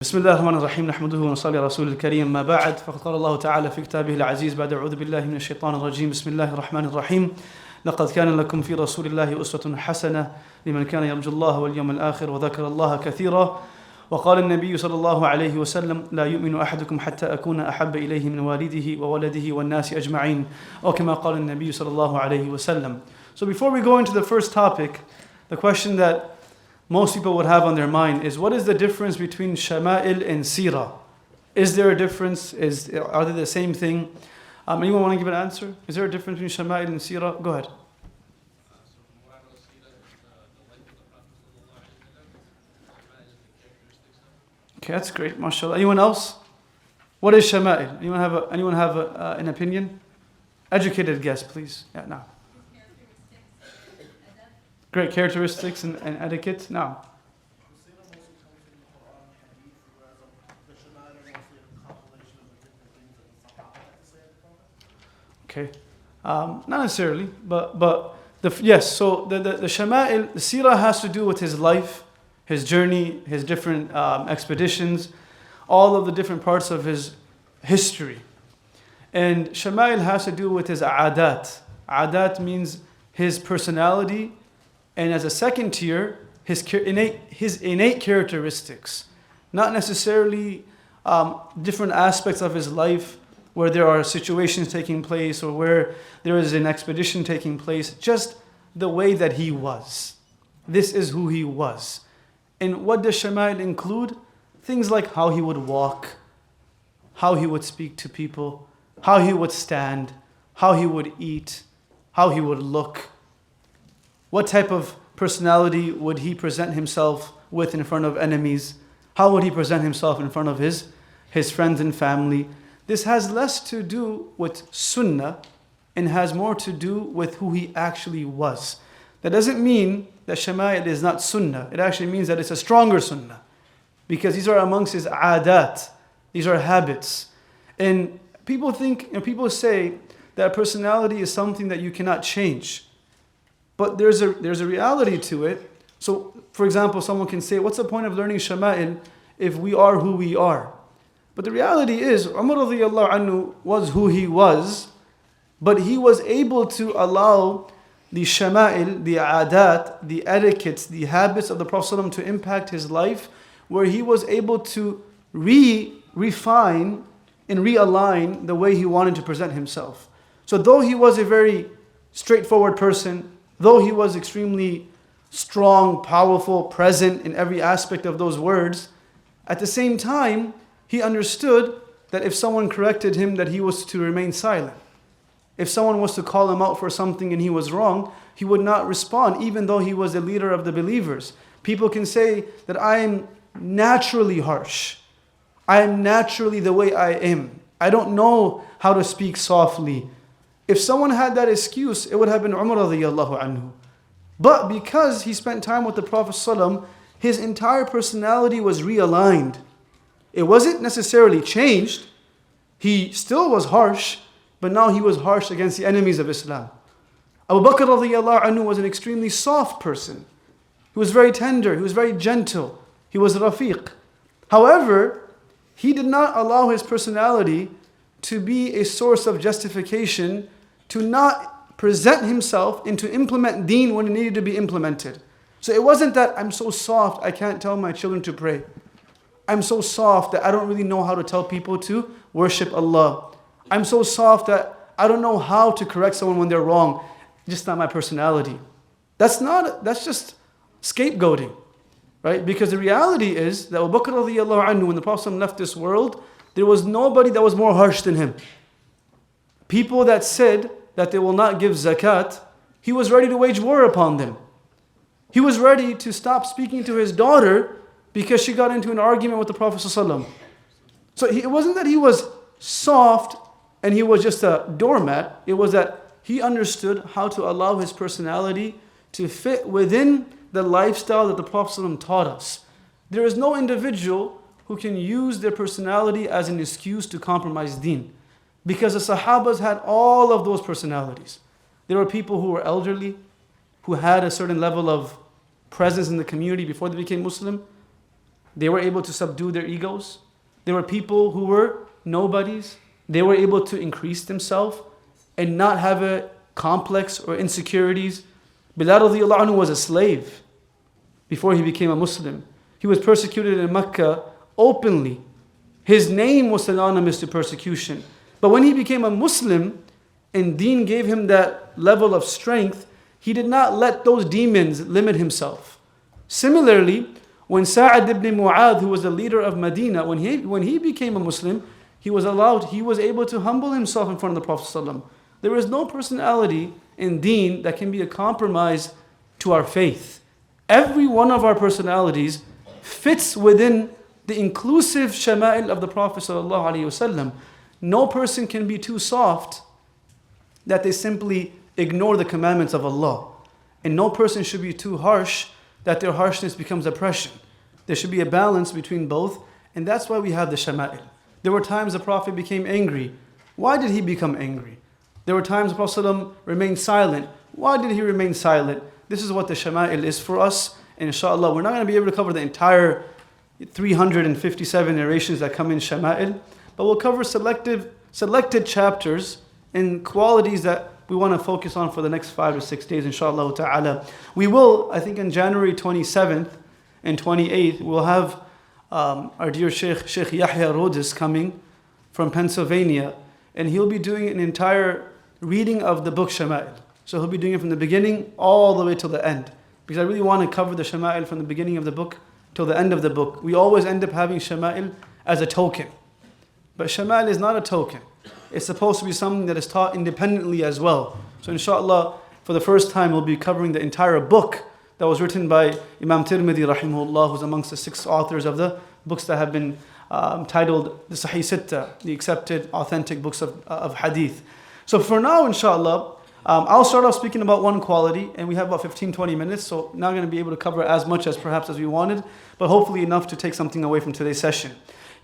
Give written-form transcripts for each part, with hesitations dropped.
بسم الله الرحمن الرحيم نحمده ونصلي على رسول الكريم ما بعد فقد قال الله تعالى في كتابه العزيز بعد أعوذ بالله من الشيطان الرجيم بسم الله الرحمن الرحيم لقد كان لكم في رسول الله أسوة حسنة لمن كان يرجو الله واليوم الآخر وذكر الله كثيرا وقال النبي صلى الله عليه وسلم لا يؤمن أحدكم حتى أكون أحب إليه من والده وولده والناس أجمعين أو كما قال النبي صلى الله عليه وسلم. So before we go into the first topic, the question that most people would have on their mind is, what is the difference between Shamail and Seerah? Is there a difference? Are they the same thing? Anyone want to give an answer? Is there a difference between Shamail and Seerah? Go ahead. Okay, that's great, mashallah. Anyone else? What is Shamail? Anyone have an opinion? Educated guess, please. Yeah, now. Great characteristics and etiquette. Now. Okay. Not necessarily, but yes. So the Shama'il, the Seerah has to do with his life, his journey, his different expeditions, all of the different parts of his history. And Shama'il has to do with his adat. Adat means his personality. And as a second tier, his innate characteristics, not necessarily different aspects of his life where there are situations taking place or where there is an expedition taking place, just the way that he was. This is who he was. And what does Shamail include? Things like how he would walk, how he would speak to people, how he would stand, how he would eat, how he would look. What type of personality would he present himself with in front of enemies? How would he present himself in front of his friends and family? This has less to do with sunnah and has more to do with who he actually was. That doesn't mean that Shama'il is not sunnah. It actually means that it's a stronger sunnah, because these are amongst his adat. These are habits. And people say that personality is something that you cannot change. But there's a reality to it. So, for example, someone can say, what's the point of learning Shama'il if we are who we are? But the reality is, Umar radiyallahu anhu was who he was, but he was able to allow the Shama'il, the adat, the etiquettes, the habits of the Prophet ﷺ to impact his life, where he was able to refine and realign the way he wanted to present himself. So though he was a very straightforward person, though he was extremely strong, powerful, present in every aspect of those words, at the same time, he understood that if someone corrected him, that he was to remain silent. If someone was to call him out for something and he was wrong, he would not respond, even though he was the leader of the believers. People can say that I am naturally harsh. I am naturally the way I am. I don't know how to speak softly. If someone had that excuse, it would have been Umar radiyallahu anhu. But because he spent time with the Prophet ﷺ, his entire personality was realigned. It wasn't necessarily changed. He still was harsh, but now he was harsh against the enemies of Islam. Abu Bakr radiyallahu anhu was an extremely soft person. He was very tender, he was very gentle, he was rafiq. However, he did not allow his personality to be a source of justification to not present himself and to implement deen when it needed to be implemented. So it wasn't that I'm so soft I can't tell my children to pray. I'm so soft that I don't really know how to tell people to worship Allah. I'm so soft that I don't know how to correct someone when they're wrong. Just not my personality. That's just scapegoating, right? Because the reality is that Abu Bakr radiyallahu anhu, when the Prophet left this world, there was nobody that was more harsh than him. People that said that they will not give zakat, he was ready to wage war upon them. He was ready to stop speaking to his daughter because she got into an argument with the Prophet ﷺ. So it wasn't that he was soft and he was just a doormat. It was that he understood how to allow his personality to fit within the lifestyle that the Prophet ﷺ taught us. There is no individual who can use their personality as an excuse to compromise deen. Because the Sahabas had all of those personalities. There were people who were elderly, who had a certain level of presence in the community before they became Muslim. They were able to subdue their egos. They were people who were nobodies. They were able to increase themselves and not have a complex or insecurities. Bilal radiallahu anhu was a slave before he became a Muslim. He was persecuted in Mecca openly. His name was synonymous to persecution. But when he became a Muslim and Deen gave him that level of strength, he did not let those demons limit himself. Similarly, when Sa'ad ibn Mu'adh, who was the leader of Medina, when he became a Muslim, he was able to humble himself in front of the Prophet ﷺ. There is no personality in Deen that can be a compromise to our faith. Every one of our personalities fits within the inclusive Shamail of the Prophet ﷺ. No person can be too soft that they simply ignore the commandments of Allah. And no person should be too harsh that their harshness becomes oppression. There should be a balance between both, and that's why we have the Shama'il. There were times the Prophet became angry. Why did he become angry? There were times the Prophet ﷺ remained silent. Why did he remain silent? This is what the Shama'il is for us, and inshallah, we're not going to be able to cover the entire 357 narrations that come in Shama'il, but we'll cover selected chapters and qualities that we want to focus on for the next 5 or 6 days, inshallah ta'ala. We will, I think on January 27th and 28th, we'll have our dear Sheikh Yahya Rodis coming from Pennsylvania, and he'll be doing an entire reading of the book Shama'il. So he'll be doing it from the beginning all the way till the end, because I really want to cover the Shama'il from the beginning of the book till the end of the book. We always end up having Shama'il as a token, but Shama'il is not a token. It's supposed to be something that is taught independently as well. So inshallah, for the first time, we'll be covering the entire book that was written by Imam Tirmidhi rahimahullah, who's amongst the 6 authors of the books that have been titled the Sahih Sitta, the accepted, authentic books of hadith. So for now, inshallah, I'll start off speaking about one quality, and we have about 15-20 minutes, so not going to be able to cover as much as perhaps as we wanted, but hopefully enough to take something away from today's session.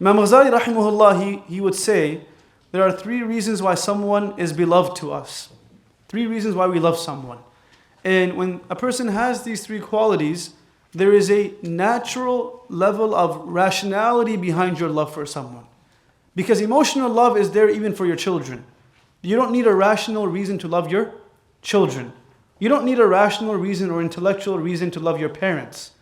Imam Al-Ghazali rahimahullah, he would say, there are 3 reasons why someone is beloved to us. 3 reasons why we love someone. And when a person has these 3 qualities, there is a natural level of rationality behind your love for someone. Because emotional love is there even for your children. You don't need a rational reason to love your children. You don't need a rational reason or intellectual reason to love your parents.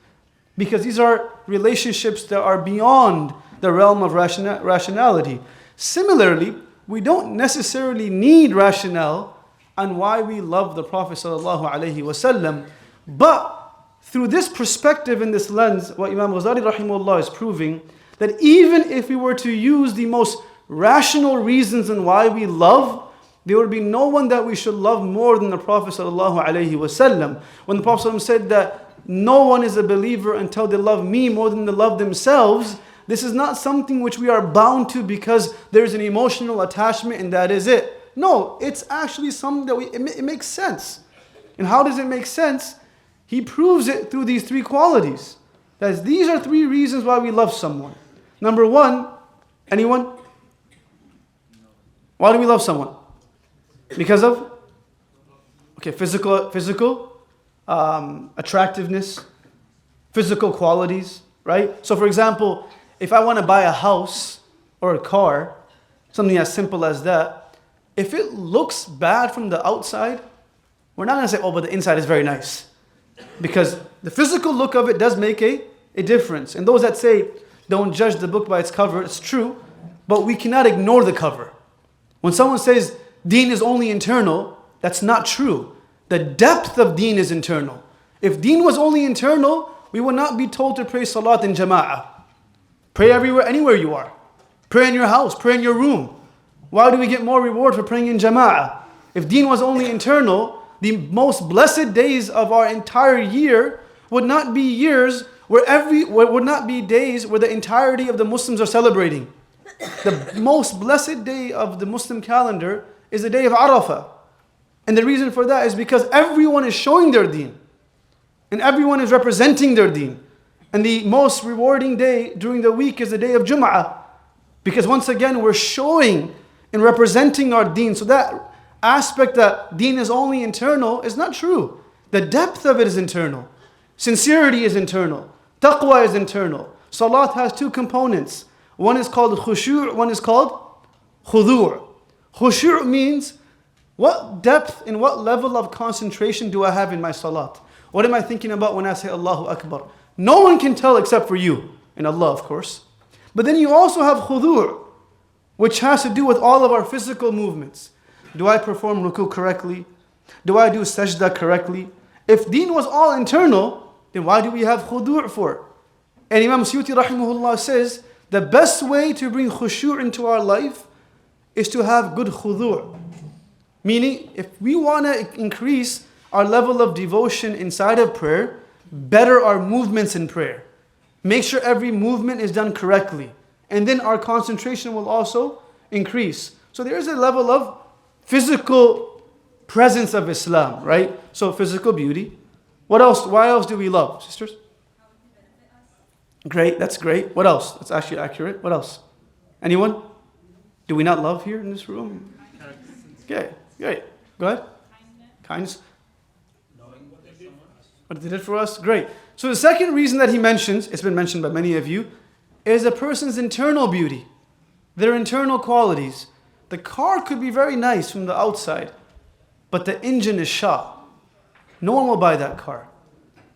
Because these are relationships that are beyond the realm of rationality. Similarly, we don't necessarily need rationale on why we love the Prophet ﷺ, but through this perspective and this lens, what Imam Ghazali rahimahullah is proving, that even if we were to use the most rational reasons on why we love, there would be no one that we should love more than the Prophet ﷺ. When the Prophet ﷺ said that no one is a believer until they love me more than they love themselves, this is not something which we are bound to because there's an emotional attachment and that is it. No, it's actually something that it makes sense. And how does it make sense? He proves it through these 3 qualities. That these are 3 reasons why we love someone. Number 1, anyone? Why do we love someone? Because of physical attractiveness, physical qualities, right? So for example, if I want to buy a house or a car, something as simple as that, if it looks bad from the outside, we're not going to say, oh, but the inside is very nice. Because the physical look of it does make a difference. And those that say, don't judge the book by its cover, it's true, but we cannot ignore the cover. When someone says, deen is only internal, that's not true. The depth of deen is internal. If deen was only internal, we would not be told to pray salat in jama'ah. Pray everywhere, anywhere you are. Pray in your house, pray in your room. Why do we get more reward for praying in jama'ah? If deen was only internal, the most blessed days of our entire year would not be years would not be days where the entirety of the Muslims are celebrating. The most blessed day of the Muslim calendar is the day of Arafah. And the reason for that is because everyone is showing their deen. And everyone is representing their deen. And the most rewarding day during the week is the day of Jum'ah. Because once again, we're showing and representing our deen. So that aspect that deen is only internal is not true. The depth of it is internal. Sincerity is internal. Taqwa is internal. Salat has two components. One is called khushu', one is called khudu'. Khushu' means what depth and what level of concentration do I have in my salat? What am I thinking about when I say Allahu Akbar? No one can tell except for you and Allah, of course. But then you also have khudu', which has to do with all of our physical movements. Do I perform ruku correctly? Do I do sajda correctly? If deen was all internal, then why do we have khudu' for? And Imam Suyuti rahimahullah says, the best way to bring khushu' into our life is to have good khudu'. Meaning, if we want to increase our level of devotion inside of prayer, better our movements in prayer. Make sure every movement is done correctly. And then our concentration will also increase. So there is a level of physical presence of Islam, right? So physical beauty. What else? Why else do we love, sisters? Great, that's great. What else? That's actually accurate. What else? Anyone? Do we not love here in this room? Okay, great. Go ahead. Kindness. What they did for us? Great. So the second reason that he mentions, it's been mentioned by many of you, is a person's internal beauty, their internal qualities. The car could be very nice from the outside, but the engine is shot. No one will buy that car.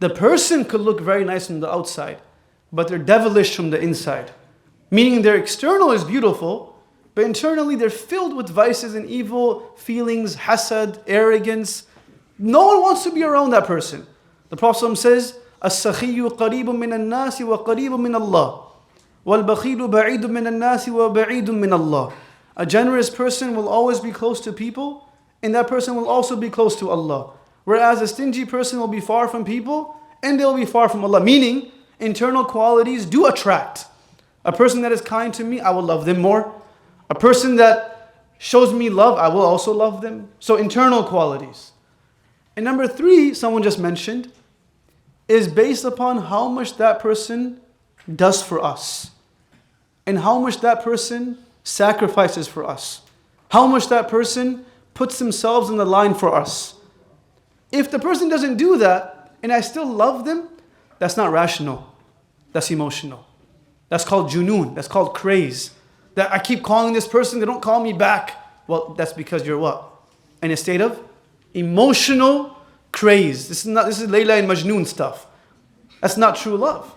The person could look very nice from the outside, but they're devilish from the inside. Meaning their external is beautiful, but internally they're filled with vices and evil feelings, hasad, arrogance. No one wants to be around that person. The Prophet says, "As-sakhiyu qareebun min an-nasi wa qareebun min Allah, wal-bakhilu ba'idun min an-nasi wa ba'idun min Allah." A generous person will always be close to people, and that person will also be close to Allah. Whereas a stingy person will be far from people, and they'll be far from Allah. Meaning, internal qualities do attract. A person that is kind to me, I will love them more. A person that shows me love, I will also love them. So internal qualities. And number 3, someone just mentioned, is based upon how much that person does for us. And how much that person sacrifices for us. How much that person puts themselves in the line for us. If the person doesn't do that, and I still love them, that's not rational. That's emotional. That's called junoon. That's called craze. That I keep calling this person, they don't call me back. Well, that's because you're what? In a state of emotional craze. This is Layla and Majnoon stuff. That's not true love.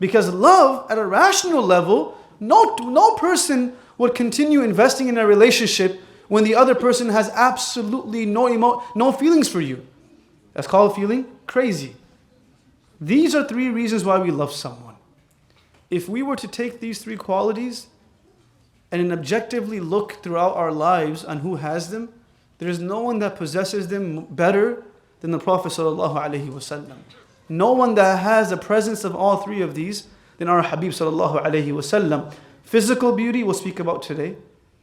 Because love, at a rational level, no person would continue investing in a relationship when the other person has absolutely no feelings for you. That's called feeling crazy. These are 3 reasons why we love someone. If we were to take these 3 qualities and objectively look throughout our lives on who has them, there is no one that possesses them better than the Prophet ﷺ. No one that has the presence of all 3 of these than our Habib ﷺ. Physical beauty we'll speak about today.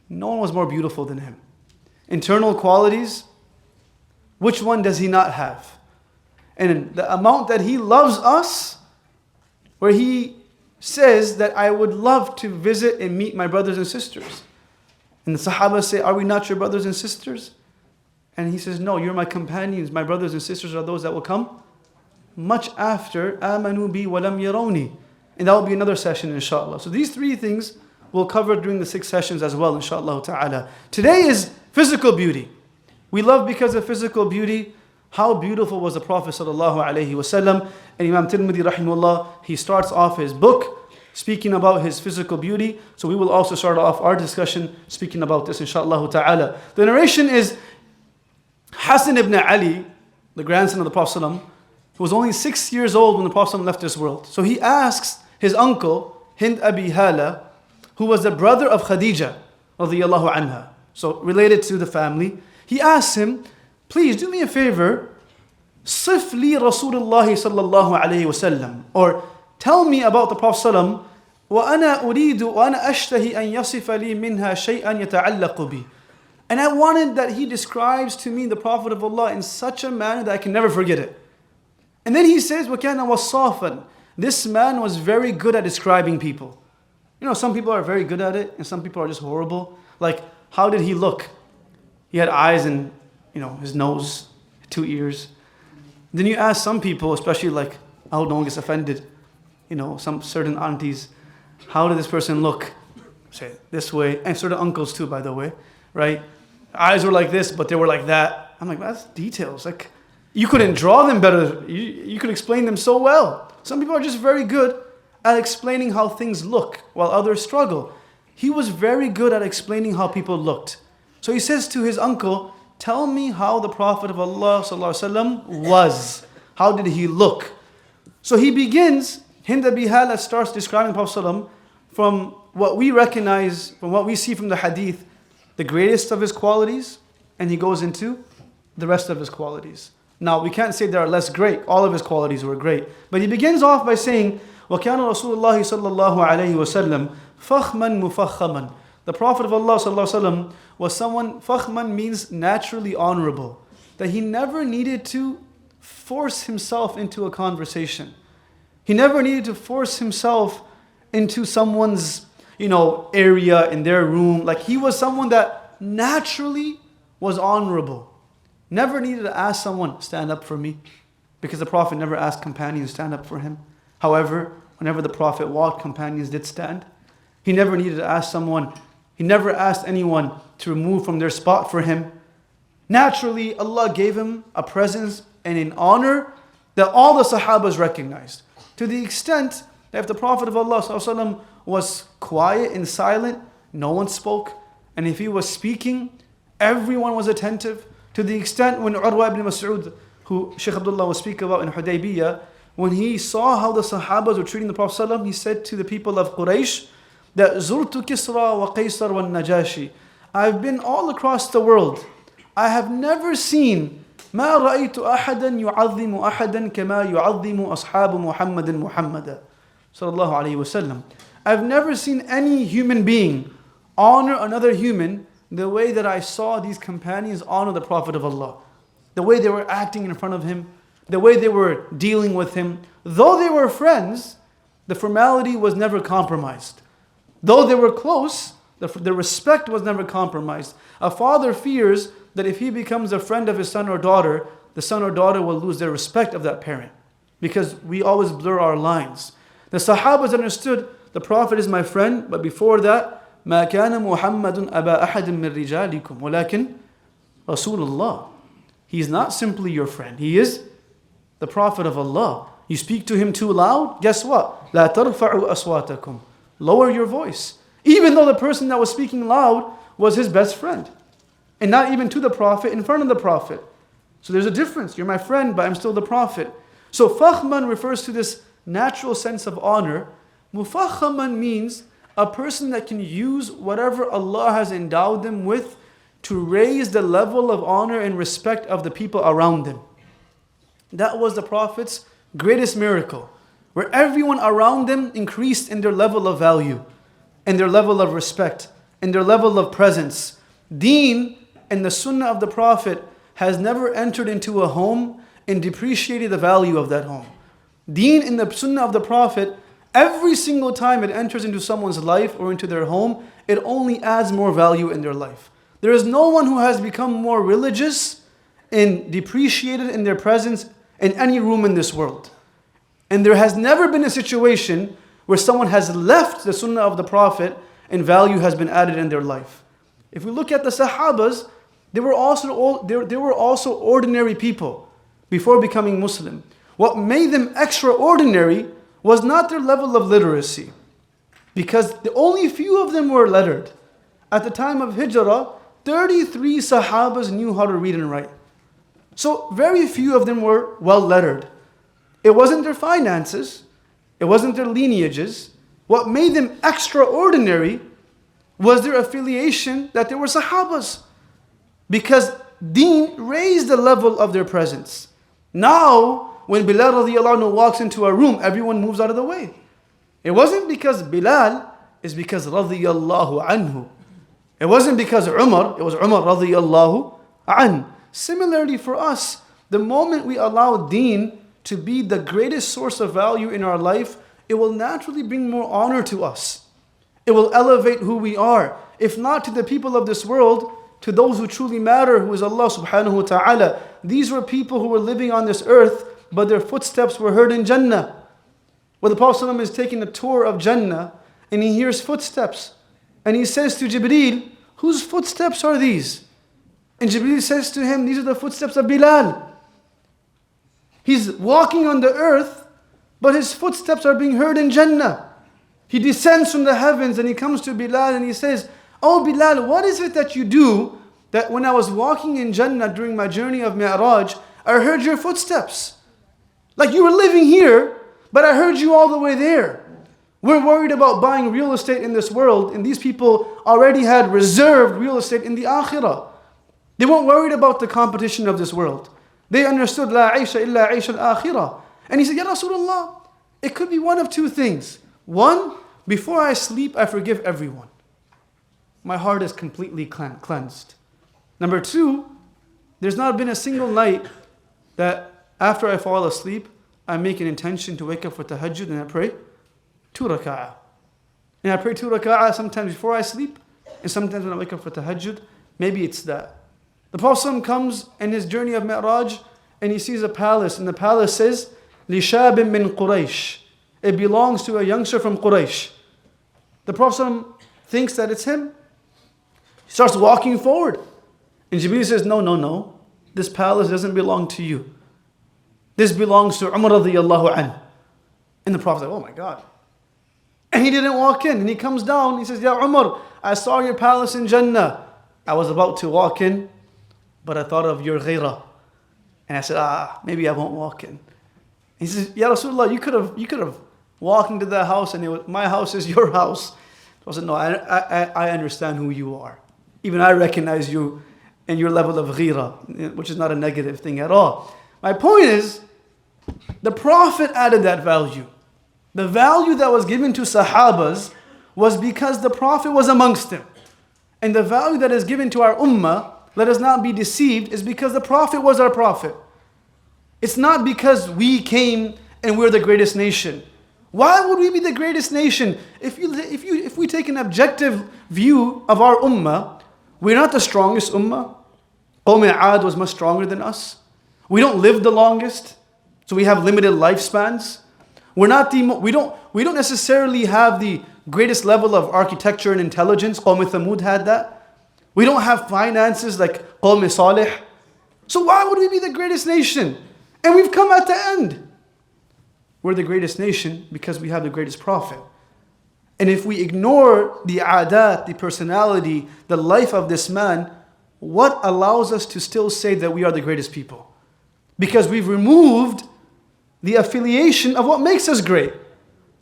No one was more beautiful than him. Internal qualities, which one does he not have? And the amount that he loves us, where he says that I would love to visit and meet my brothers and sisters. And the Sahaba say, are we not your brothers and sisters? And he says, no, you're my companions. My brothers and sisters are those that will come much after amanu bi wa lam yarawni. And that will be another session, inshallah. So these 3 things we'll cover during the 6 sessions as well, inshallah ta'ala. Today is physical beauty. We love because of physical beauty. How beautiful was the Prophet sallallahu alaihi wasallam. And Imam Tirmidhi rahimahullah, he starts off his book speaking about his physical beauty. So we will also start off our discussion speaking about this, inshallah ta'ala. The narration is Hassan ibn Ali, the grandson of the Prophet sallallahu, who was only 6 years old when the Prophet left this world. So he asks his uncle, Hind Abi Hala, who was the brother of Khadija, radiyallahu anha, so related to the family. He asks him, please do me a favor, صف لي رسول الله صلى الله عليه وسلم, or tell me about the Prophet sallam, وأنا أريد وأنا أشتهي أن يصف لي منها شيئا يتعلق بي. And I wanted that he describes to me the Prophet of Allah in such a manner that I can never forget it. And then he says, وَكَانَ وَصَّافًا. This man was very good at describing people. You know, some people are very good at it, and some people are just horrible. Like, how did he look? He had eyes and, his nose, 2 ears. Then you ask some people, especially like, I hope no one gets offended. some certain aunties, how did this person look? Say this way, and certain uncles too, by the way, right? Eyes were like this, but they were like that. I'm like, that's details. Like, you couldn't draw them better. You could explain them so well. Some people are just very good at explaining how things look, while others struggle. He was very good at explaining how people looked. So he says to his uncle, tell me how the Prophet of Allah ﷺ was. How did he look? So he begins, Hind Abi Hala starts describing the Prophet ﷺ from what we recognize, from what we see from the hadith, the greatest of his qualities, and he goes into the rest of his qualities. Now, we can't say they are less great. All of his qualities were great. But he begins off by saying, وَكَانَ رَسُولُ اللَّهِ صَلَّى اللَّهُ عَلَيْهِ وَسَلَّمْ فَخْمًا مُفَخَّمًا. The Prophet of Allah ﷺ was someone, fakhman means naturally honorable, that he never needed to force himself into a conversation. He never needed to force himself into someone's, area in their room. Like, he was someone that naturally was honorable. Never needed to ask someone, stand up for me, because the Prophet never asked companions to stand up for him. However, whenever the Prophet walked, companions did stand. He never needed to ask someone, he never asked anyone to remove from their spot for him. Naturally, Allah gave him a presence and an honor that all the Sahabas recognized. To the extent that if the Prophet of Allah ﷺ was quiet and silent, no one spoke. And if he was speaking, everyone was attentive. To the extent when Urwa ibn Mas'ud, who Shaykh Abdullah was speaking about in Hudaybiyah, when he saw how the Sahabas were treating the Prophet ﷺ, he said to the people of Quraysh, that Zurtu Kisra wa Qaysar wa Najashi. I've been all across the world. I have never seen ما رأيت أحدا يعظم أحدا كما يعظم أصحاب محمد محمدا صلى الله عليه وسلم. I've never seen any human being honor another human the way that I saw these companions honor the Prophet of Allah. The way they were acting in front of him, the way they were dealing with him. Though they were friends, the formality was never compromised. Though they were close, the respect was never compromised. A father fears that if he becomes a friend of his son or daughter, the son or daughter will lose their respect of that parent. Because we always blur our lines. The Sahabas understood, the Prophet is my friend, but before that, ما كان محمد أبا أحد من رجالكم ولكن رسول الله. He's not simply your friend. He is the Prophet of Allah. You speak to him too loud, guess what? لا ترفعوا أصواتكم. Lower your voice. Even though the person that was speaking loud was his best friend. And not even to the Prophet, in front of the Prophet. So there's a difference. You're my friend, but I'm still the Prophet. So fakhman refers to this natural sense of honor. Mufakhaman means a person that can use whatever Allah has endowed them with to raise the level of honor and respect of the people around them. That was the Prophet's greatest miracle, where everyone around them increased in their level of value, in their level of respect, in their level of presence. Deen and the Sunnah of the Prophet has never entered into a home and depreciated the value of that home. Deen and the Sunnah of the Prophet, every single time it enters into someone's life or into their home, it only adds more value in their life. There is no one who has become more religious and depreciated in their presence in any room in this world. And there has never been a situation where someone has left the Sunnah of the Prophet and value has been added in their life. If we look at the Sahabas, they were also ordinary people before becoming Muslim. What made them extraordinary was not their level of literacy, because the only few of them were lettered. At the time of Hijrah, 33 Sahabas knew how to read and write. So very few of them were well lettered. It wasn't their finances, it wasn't their lineages. What made them extraordinary was their affiliation, that they were Sahabas. Because Deen raised the level of their presence. Now, when Bilal radiallahu anhu walks into a room, everyone moves out of the way. It wasn't because Bilal, it's because radiallahu anhu. It wasn't because Umar, it was Umar radiallahu anhu. Similarly for us, the moment we allow Deen to be the greatest source of value in our life, it will naturally bring more honor to us. It will elevate who we are. If not to the people of this world, to those who truly matter, who is Allah subhanahu wa ta'ala. These were people who were living on this earth, but their footsteps were heard in Jannah. where the Prophet ﷺ is taking a tour of Jannah and he hears footsteps. And he says to Jibreel, whose footsteps are these? And Jibreel says to him, these are the footsteps of Bilal. He's walking on the earth, but his footsteps are being heard in Jannah. He descends from the heavens and he comes to Bilal and he says, oh Bilal, what is it that you do that when I was walking in Jannah during my journey of Mi'raj, I heard your footsteps? Like you were living here, but I heard you all the way there. We're worried about buying real estate in this world, and these people already had reserved real estate in the akhirah. They weren't worried about the competition of this world. They understood, La aisha illa aisha al-akhirah. And he said, Ya Rasulullah, it could be one of two things. One, before I sleep, I forgive everyone. My heart is completely cleansed. Number two, there's not been a single night that after I fall asleep, I make an intention to wake up for tahajjud and I pray 2 raka'ah. And I pray 2 raka'ah sometimes before I sleep and sometimes when I wake up for tahajjud. Maybe it's that. The Prophet comes in his journey of Mi'raj and he sees a palace, and the palace says, لِشَابٍ مِّن قُرَيْشٍ. It belongs to a youngster from Quraysh. The Prophet thinks that it's him. He starts walking forward. And Jibreel says, no. This palace doesn't belong to you. This belongs to Umar radiyallahu anhu. And the Prophet said, oh my God. And he didn't walk in. And he comes down. He says, Ya Umar, I saw your palace in Jannah. I was about to walk in, but I thought of your ghairah. And I said, maybe I won't walk in. He says, Ya Rasulullah, you could have walked into that house and my house is your house. I said, no, I understand who you are. Even I recognize you and your level of ghairah, which is not a negative thing at all. My point is, the Prophet added that value. The value that was given to Sahabas was because the Prophet was amongst them. And the value that is given to our ummah, let us not be deceived, is because the Prophet was our Prophet. It's not because we came and we're the greatest nation. Why would we be the greatest nation? If we take an objective view of our ummah, we're not the strongest ummah. Qawm Aad was much stronger than us. We don't live the longest, so we have limited lifespans. We don't necessarily have the greatest level of architecture and intelligence. Qawm Thamud had that. We don't have finances like Qawm Salih. So why would we be the greatest nation? And we've come at the end. We're the greatest nation because we have the greatest Prophet. And if we ignore the adat, the personality, the life of this man, what allows us to still say that we are the greatest people? Because we've removed the affiliation of what makes us great.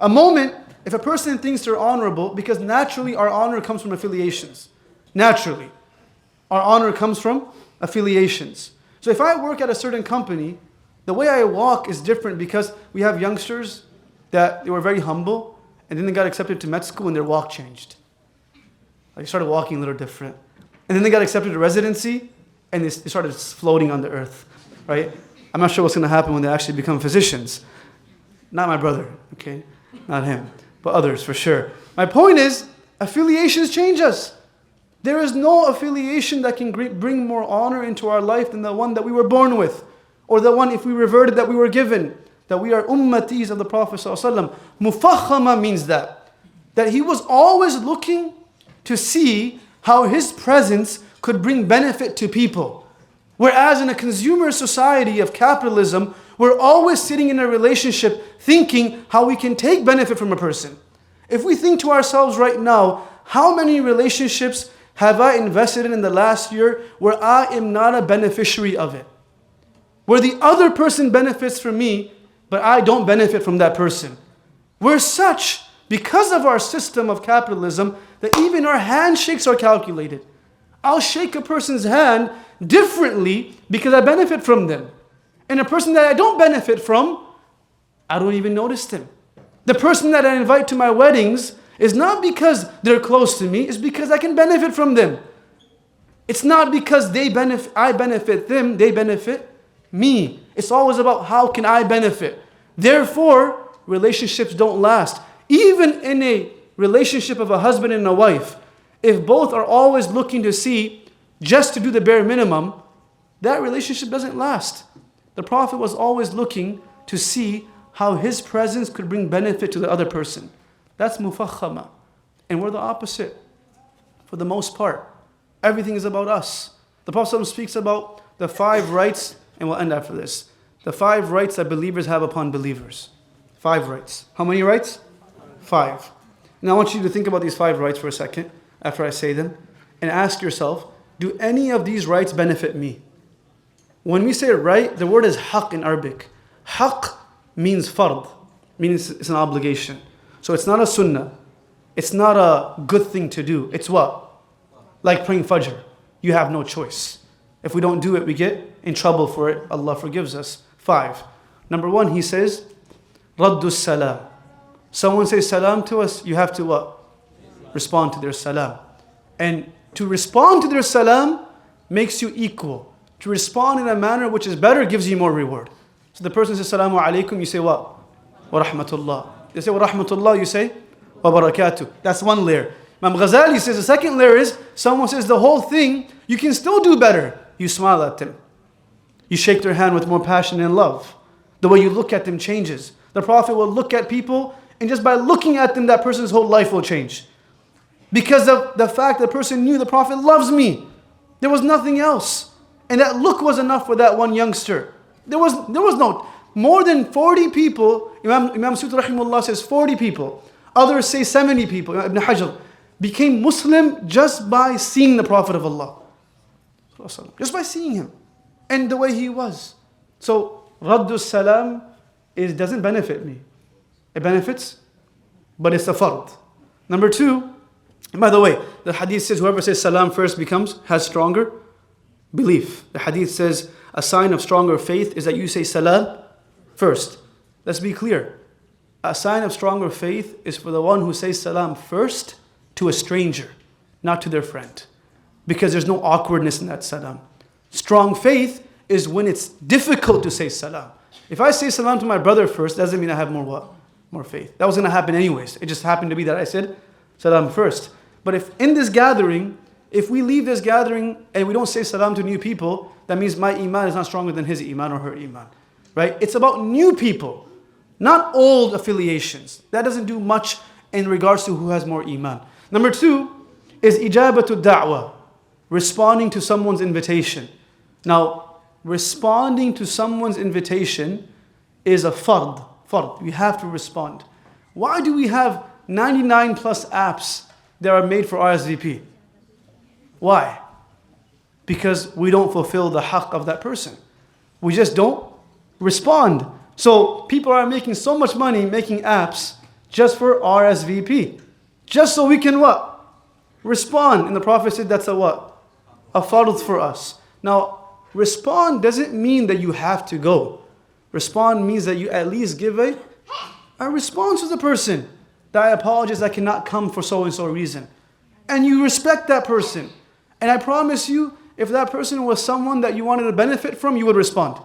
A moment, if a person thinks they're honorable, because naturally our honor comes from affiliations. Naturally. Our honor comes from affiliations. So if I work at a certain company, the way I walk is different because we have youngsters that they were very humble and then they got accepted to med school and their walk changed. Like they started walking a little different. And then they got accepted to residency and they started floating on the earth, right? I'm not sure what's going to happen when they actually become physicians. Not my brother, okay? Not him, but others for sure. My point is, affiliations change us. There is no affiliation that can bring more honor into our life than the one that we were born with, or the one, if we reverted, that we were given, that we are ummatis of the Prophet ﷺ. Mufakhama means that he was always looking to see how his presence could bring benefit to people. Whereas in a consumer society of capitalism, we're always sitting in a relationship thinking how we can take benefit from a person. If we think to ourselves right now, how many relationships have I invested in the last year where I am not a beneficiary of it? Where the other person benefits from me, but I don't benefit from that person. We're such, because of our system of capitalism, that even our handshakes are calculated. I'll shake a person's hand differently because I benefit from them. And a person that I don't benefit from, I don't even notice them. The person that I invite to my weddings is not because they're close to me, it's because I can benefit from them. It's not because I benefit them, they benefit me. It's always about how can I benefit. Therefore, relationships don't last. Even in a relationship of a husband and a wife, if both are always looking to see just to do the bare minimum, that relationship doesn't last. The Prophet was always looking to see how his presence could bring benefit to the other person. That's mufakhama. And we're the opposite. For the most part, everything is about us. The Prophet speaks about the 5 rights, and we'll end after this. The 5 rights that believers have upon believers. 5 rights. How many rights? 5. Now I want you to think about these 5 rights for a second after I say them, and ask yourself, do any of these rights benefit me? When we say right, the word is haqq in Arabic. Haqq means fard, means it's an obligation. So it's not a sunnah. It's not a good thing to do. It's what? Like praying fajr. You have no choice. If we don't do it, we get in trouble for it. Allah forgives us. 5. Number 1, he says, Raddu salam. Someone says salam to us, you have to what? Respond to their salam. And to respond to their salam makes you equal. To respond in a manner which is better gives you more reward. So the person says salamu alaikum, you say what? Wa rahmatullah. They say wa rahmatullah, you say wa barakatuh. That's one layer. Imam Al-Ghazali says the second layer is, someone says the whole thing, you can still do better. You smile at them. You shake their hand with more passion and love. The way you look at them changes. The Prophet will look at people, and just by looking at them, that person's whole life will change. Because of the fact that the person knew the Prophet loves me. There was nothing else. And that look was enough for that one youngster. There was no, more than 40 people, Imam Suyuti rahimahullah says 40 people. Others say 70 people, Ibn Hajar, became Muslim just by seeing the Prophet of Allah. Just by seeing him. And the way he was. So, Raddu salam doesn't benefit me. It benefits, but it's a fard. Number 2, by the way, the hadith says whoever says salam first has stronger belief. The hadith says a sign of stronger faith is that you say salam first. Let's be clear. A sign of stronger faith is for the one who says salam first to a stranger, not to their friend. Because there's no awkwardness in that salam. Strong faith is when it's difficult to say salam. If I say salam to my brother first, doesn't mean I have more what? More faith. That was going to happen anyways. It just happened to be that I said salam first. But if in this gathering, if we leave this gathering and we don't say salam to new people, that means my iman is not stronger than his iman or her iman. Right? It's about new people, not old affiliations. That doesn't do much in regards to who has more iman. Number 2 is ijabatu da'wah, responding to someone's invitation. Now, responding to someone's invitation is a fard. You have to respond. Why do we have 99 plus apps that are made for RSVP? Why? Because we don't fulfill the haqq of that person. We just don't respond. So people are making so much money making apps just for RSVP. Just so we can what? Respond. And the Prophet said that's a what? A fard for us. Now, respond doesn't mean that you have to go. Respond means that you at least give a response to the person. That I apologize, I cannot come for so and so reason. And you respect that person. And I promise you, if that person was someone that you wanted to benefit from, you would respond.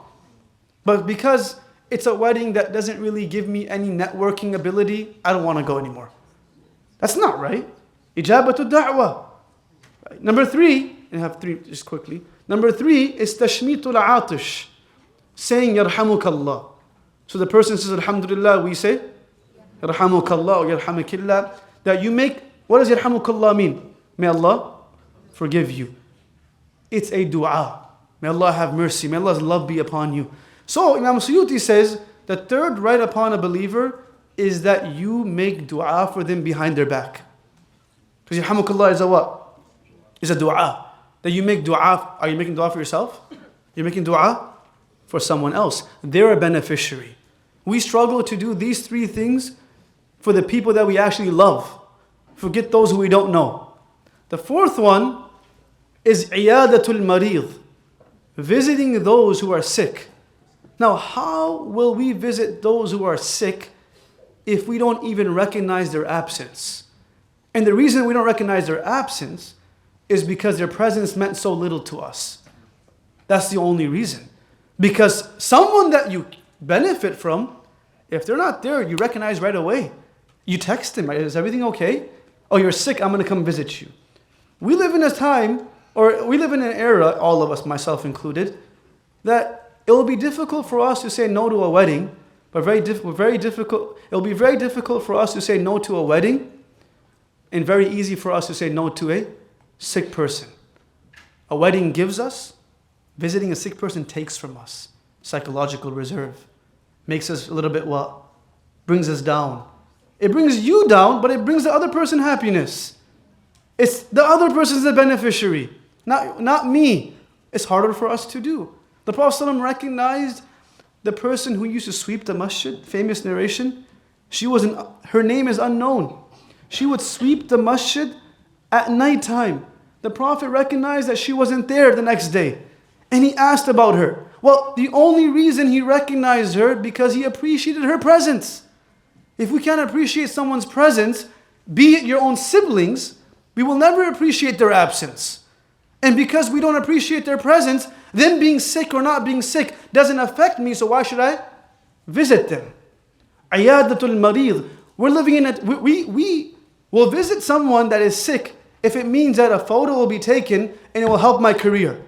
But because it's a wedding that doesn't really give me any networking ability, I don't want to go anymore. That's not right. Ijabatu da'wah. Right. Number 3, and I have 3 just quickly. Number 3 is tashmitul atish, saying yarhamukallah. So the person says alhamdulillah, we say yarhamukallah or yarhamukillah. That you make, what does yarhamukallah mean? May Allah forgive you. It's a dua. May Allah have mercy. May Allah's love be upon you. So Imam Suyuti says the 3rd right upon a believer is that you make dua for them behind their back. Because yarhamukallah is a what? Is a dua. That you make dua. Are you making dua for yourself? You're making dua for someone else. They're a beneficiary. We struggle to do these 3 things for the people that we actually love. Forget those who we don't know. The 4th one is iyadatul marid, visiting those who are sick. Now, how will we visit those who are sick if we don't even recognize their absence? And the reason we don't recognize their absence is because their presence meant so little to us. That's the only reason. Because someone that you benefit from, if they're not there, you recognize right away. You text them, right? Is everything okay? Oh, you're sick, I'm going to come visit you. We live in a time, or we live in an era, all of us, myself included, that it will be difficult for us to say no to a wedding But very difficult. It will be very difficult for us to say no to a wedding, and very easy for us to say no to a sick person. A wedding gives us, visiting a sick person takes from us. Psychological reserve. Makes us a little bit what? Brings us down. It brings you down, but it brings the other person happiness. It's the other person's the beneficiary, not me. It's harder for us to do. The Prophet ﷺ recognized the person who used to sweep the masjid, famous narration. Her name is unknown. She would sweep the masjid at night time. The Prophet recognized that she wasn't there the next day. And he asked about her. Well, the only reason he recognized her because he appreciated her presence. If we can't appreciate someone's presence, be it your own siblings, we will never appreciate their absence. And because we don't appreciate their presence, them being sick or not being sick doesn't affect me, so why should I visit them? Ayadatul marid. We're living in it. We will visit someone that is sick if it means that a photo will be taken and it will help my career.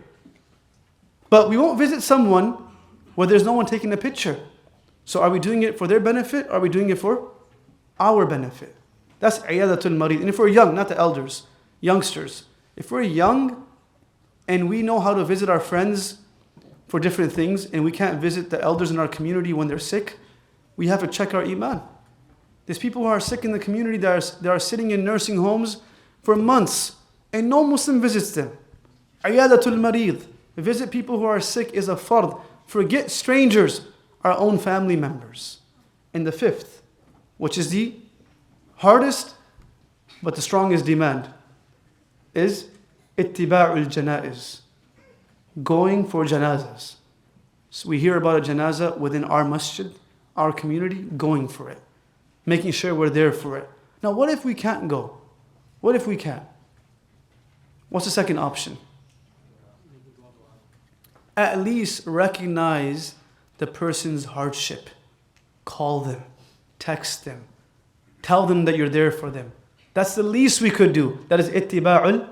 But we won't visit someone where there's no one taking a picture. So are we doing it for their benefit or are we doing it for our benefit? That's ayadatul marid. And if we're young, not the elders, youngsters. If we're young and we know how to visit our friends for different things and we can't visit the elders in our community when they're sick, we have to check our iman. There's people who are sick in the community that are sitting in nursing homes for months and no Muslim visits them. Ayadatul marid. Visit people who are sick is a fard. Forget strangers, our own family members. And the fifth, which is the hardest but the strongest demand, is ittiba'ul janaiz. Going for janazas. So we hear about a janaza within our masjid, our community, going for it. Making sure we're there for it. Now what if we can't go? What if we can't? What's the second option? At least recognize the person's hardship. Call them, text them, tell them that you're there for them. That's the least we could do. That is ittiba'ul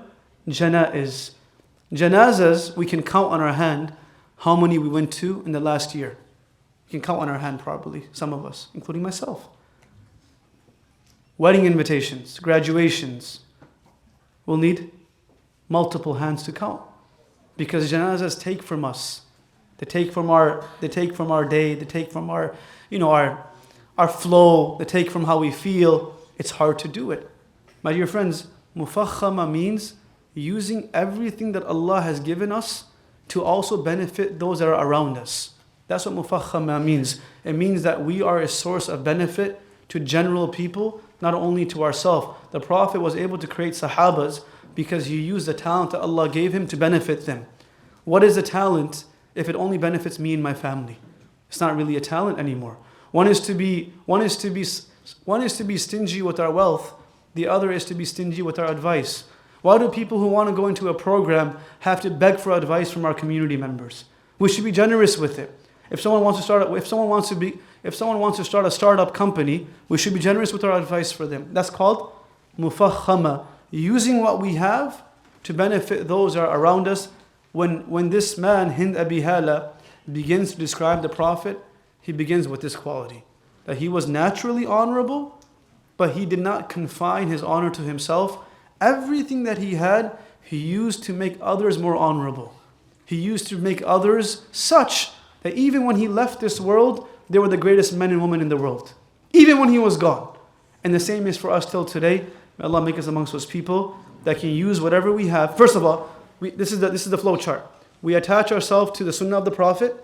janaiz. Janazas, we can count on our hand how many we went to in the last year. We can count on our hand probably, some of us, including myself. Wedding invitations, graduations, we'll need multiple hands to count. Because janazas take from us. They take from our day, they take from our flow, they take from how we feel. It's hard to do it. My dear friends, mufakhama means using everything that Allah has given us to also benefit those that are around us. That's what mufakhama means. It means that we are a source of benefit to general people, not only to ourselves. The Prophet was able to create sahabas because he used the talent that Allah gave him to benefit them. What is a talent if it only benefits me and my family? It's not really a talent anymore. One is to be stingy with our wealth. The other is to be stingy with our advice. Why do people who want to go into a program have to beg for advice from our community members? We should be generous with it. If someone wants to start a startup company, we should be generous with our advice for them. That's called mufakhama. Using what we have to benefit those that are around us. When this man, Hind Abi Hala, begins to describe the Prophet, he begins with this quality. That he was naturally honorable, but he did not confine his honor to himself. Everything that he had, he used to make others more honorable. He used to make others such that even when he left this world, they were the greatest men and women in the world. Even when he was gone. And the same is for us till today. May Allah make us amongst those people that can use whatever we have. First of all, this is the flow chart. We attach ourselves to the sunnah of the Prophet.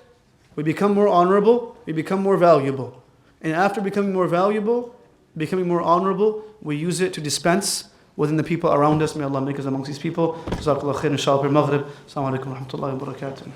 We become more honorable. We become more valuable. And after becoming more valuable, becoming more honorable, we use it to dispense within the people around us. May Allah make us amongst these people. Jazakallah khair. Inshallah, per maghrib. Assalamu alaikum wa rahmatullahi wa barakatuh.